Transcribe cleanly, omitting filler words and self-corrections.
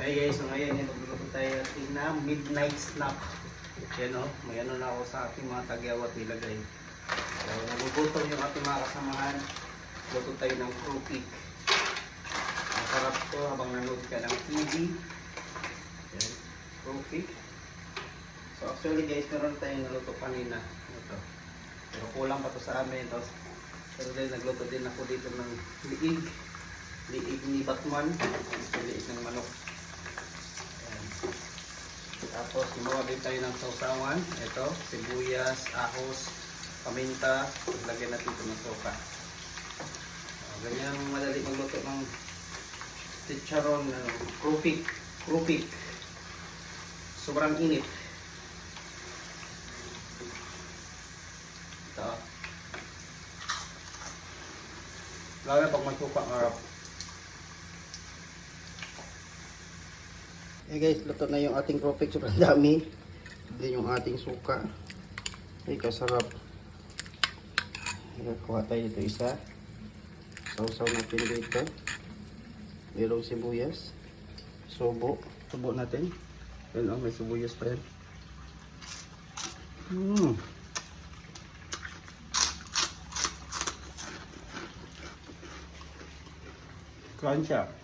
Hey guys, so ngayon magluluto tayo ng midnight snack. Yan o, may ano na ako sa ating mga tagyawat nilagay. So nagugutom yung ating mga kasamahan. Luto tayo ng croupic. Masarap to habang nanood ka ng TV. Yan, croupic. So actually guys, meron tayong naluto kanina. Ito. Pero kulang pa to sa amin. Tapos, pero din nagluto din ako dito ng liig. Liig ni Batman. Liig ng manok. Tapos gumawa din tayo ng sausawan. Ito, sibuyas, ahos, paminta. Lagyan natin ito ng soka. Ganyan madali magluto ng chicharon, croupic. Croupic. Sobrang init. Ito. Lalo na pag may suka, marap. Eh guys, luto na yung ating croupic. Sobrang dami. Din yung ating suka. Ay, kasarap. Kuha tayo dito isa. Sausaw natin dito. Merong sibuyas. Subo. Subo natin. Yan o, may sibuyas pa yan. Crunch siya.